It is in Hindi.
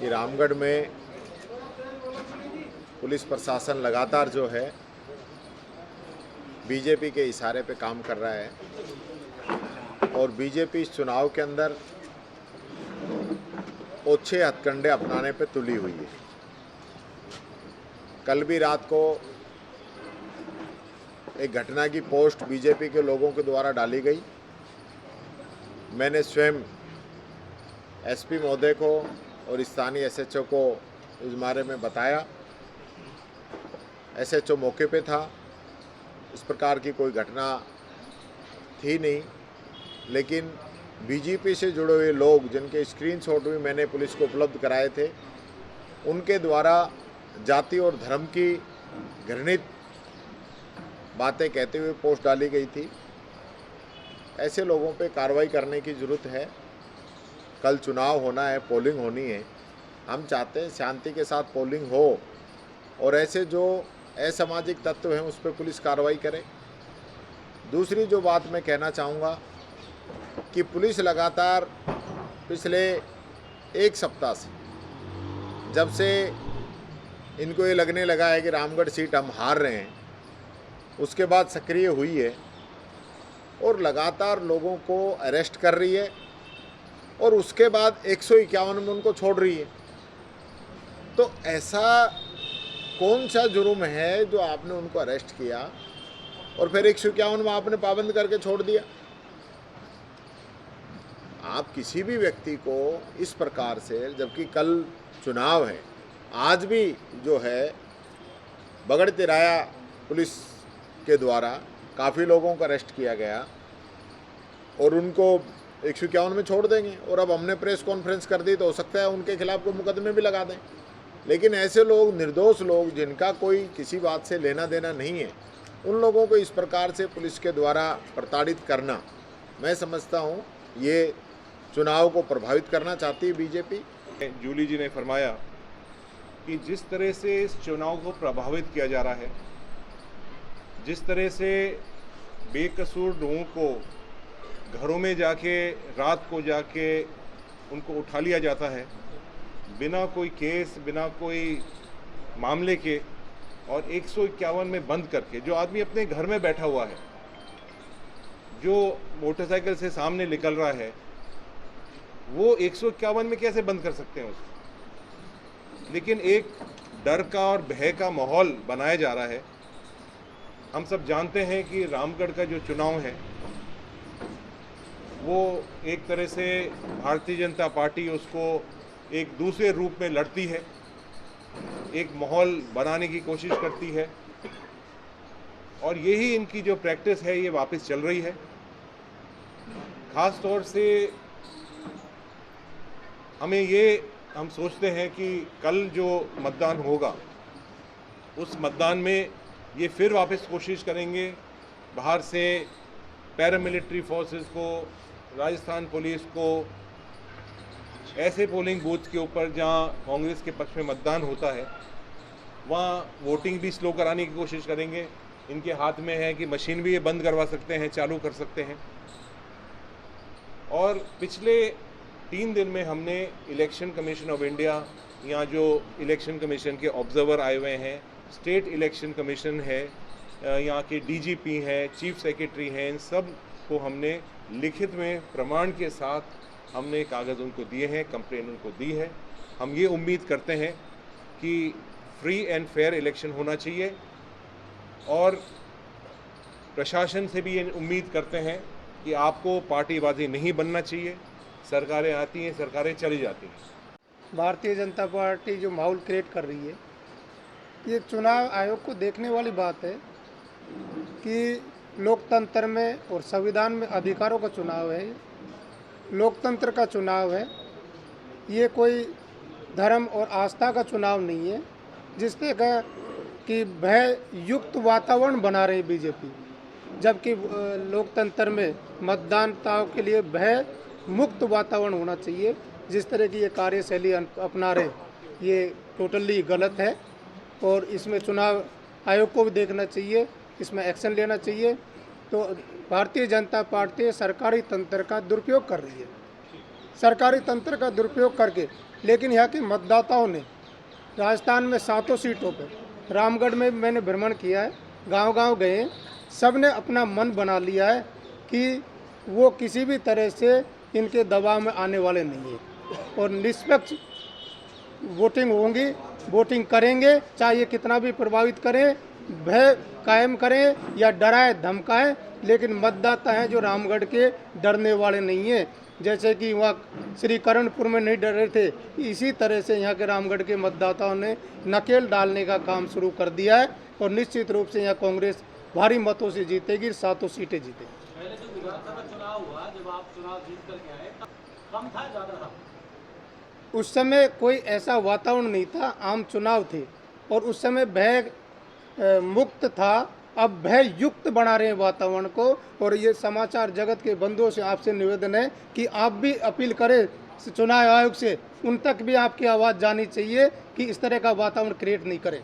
कि रामगढ़ में पुलिस प्रशासन लगातार जो है बीजेपी के इशारे पे काम कर रहा है और बीजेपी इस चुनाव के अंदर ओछे हथकंडे अपनाने पे तुली हुई है। कल भी रात को एक घटना की पोस्ट बीजेपी के लोगों के द्वारा डाली गई। मैंने स्वयं एसपी महोदय को और स्थानीय एसएचओ को इस बारे में बताया। एसएचओ मौके पे था। इस प्रकार की कोई घटना थी नहीं, लेकिन बीजेपी से जुड़े हुए लोग जिनके स्क्रीनशॉट भी मैंने पुलिस को उपलब्ध कराए थे, उनके द्वारा जाति और धर्म की घृणित बातें कहते हुए पोस्ट डाली गई थी। ऐसे लोगों पे कार्रवाई करने की ज़रूरत है। कल चुनाव होना है, पोलिंग होनी है। हम चाहते हैं शांति के साथ पोलिंग हो और ऐसे जो असामाजिक तत्व हैं उस पर पुलिस कार्रवाई करे। दूसरी जो बात मैं कहना चाहूँगा कि पुलिस लगातार पिछले एक सप्ताह से, जब से इनको ये लगने लगा है कि रामगढ़ सीट हम हार रहे हैं, उसके बाद सक्रिय हुई है और लगातार लोगों को अरेस्ट कर रही है और उसके बाद 151 में उनको छोड़ रही है। तो ऐसा कौन सा जुर्म है जो आपने उनको अरेस्ट किया और फिर 151 में आपने पाबंद करके छोड़ दिया? आप किसी भी व्यक्ति को इस प्रकार से, जबकि कल चुनाव है, आज भी जो है बगड़ तिराया पुलिस के द्वारा काफ़ी लोगों को अरेस्ट किया गया और उनको 151 में छोड़ देंगे। और अब हमने प्रेस कॉन्फ्रेंस कर दी तो हो सकता है उनके खिलाफ कोई मुकदमे भी लगा दें। लेकिन ऐसे लोग, निर्दोष लोग जिनका कोई किसी बात से लेना देना नहीं है, उन लोगों को इस प्रकार से पुलिस के द्वारा प्रताड़ित करना, मैं समझता हूँ ये चुनाव को प्रभावित करना चाहती है बीजेपी। जूली जी ने फरमाया कि जिस तरह से इस चुनाव को प्रभावित किया जा रहा है, जिस तरह से बेकसूर लोगों को घरों में जाके, रात को जाके उनको उठा लिया जाता है बिना कोई केस, बिना कोई मामले के, और 151 में बंद करके, जो आदमी अपने घर में बैठा हुआ है, जो मोटरसाइकिल से सामने निकल रहा है, वो 151 में कैसे बंद कर सकते हैं उसको? लेकिन एक डर का और भय का माहौल बनाया जा रहा है। हम सब जानते हैं कि रामगढ़ का जो चुनाव है वो एक तरह से भारतीय जनता पार्टी उसको एक दूसरे रूप में लड़ती है, एक माहौल बनाने की कोशिश करती है और यही इनकी जो प्रैक्टिस है ये वापस चल रही है। ख़ास तौर से हम सोचते हैं कि कल जो मतदान होगा उस मतदान में ये फिर वापस कोशिश करेंगे बाहर से पैरामिलिट्री फोर्सेस को, राजस्थान पुलिस को, ऐसे पोलिंग बूथ के ऊपर जहां कांग्रेस के पक्ष में मतदान होता है वहां वोटिंग भी स्लो कराने की कोशिश करेंगे। इनके हाथ में है कि मशीन भी ये बंद करवा सकते हैं, चालू कर सकते हैं। और पिछले 3 दिन में हमने इलेक्शन कमीशन ऑफ इंडिया, यहाँ जो इलेक्शन कमीशन के ऑब्जर्वर आए हुए हैं, स्टेट इलेक्शन कमीशन है, यहाँ के डीजीपी हैं, चीफ सेक्रेटरी हैं, इन सब को हमने लिखित में प्रमाण के साथ हमने कागज़ उनको दिए हैं, कंप्लेन उनको दी है। हम ये उम्मीद करते हैं कि फ्री एंड फेयर इलेक्शन होना चाहिए और प्रशासन से भी ये उम्मीद करते हैं कि आपको पार्टीबाजी नहीं बनना चाहिए। सरकारें आती हैं, सरकारें चली जाती हैं। भारतीय जनता पार्टी जो माहौल क्रिएट कर रही है, ये चुनाव आयोग को देखने वाली बात है कि लोकतंत्र में और संविधान में अधिकारों का चुनाव है, लोकतंत्र का चुनाव है। ये कोई धर्म और आस्था का चुनाव नहीं है जिससे कि भय युक्त वातावरण बना रही बीजेपी, जबकि लोकतंत्र में मतदाताओं के लिए भय मुक्त वातावरण होना चाहिए। जिस तरह की ये कार्यशैली अपना रहे, ये टोटली गलत है और इसमें चुनाव आयोग को भी देखना चाहिए, इसमें एक्शन लेना चाहिए। तो भारतीय जनता पार्टी सरकारी तंत्र का दुरुपयोग कर रही है। सरकारी तंत्र का दुरुपयोग करके लेकिन यहाँ के मतदाताओं ने राजस्थान में 7 सीटों पर, रामगढ़ में मैंने भ्रमण किया है, गांव-गांव गए, सब ने अपना मन बना लिया है कि वो किसी भी तरह से इनके दबाव में आने वाले नहीं है और निष्पक्ष वोटिंग होंगी, वोटिंग करेंगे, चाहे ये कितना भी प्रभावित करें, भय कायम करें या डराए धमकाएं, लेकिन मतदाता हैं जो रामगढ़ के डरने वाले नहीं हैं। जैसे कि वहाँ श्री करणपुर में नहीं डर रहे थे, इसी तरह से यहाँ के रामगढ़ के मतदाताओं ने नकेल डालने का काम शुरू कर दिया है और निश्चित रूप से यहाँ कांग्रेस भारी मतों से जीतेगी, 7 सीटें जीतेगी। पहले जो विधानसभा चुनाव हुआ, जब आप चुनाव जीत करके आए, तब कम था ज़्यादा था? उस समय कोई ऐसा वातावरण नहीं था, आम चुनाव थे और उस समय भय मुक्त था। अब भय युक्त बना रहे हैं वातावरण को और ये समाचार जगत के बंधुओं से आपसे निवेदन है कि आप भी अपील करें चुनाव आयोग से, उन तक भी आपकी आवाज़ जानी चाहिए कि इस तरह का वातावरण क्रिएट नहीं करें।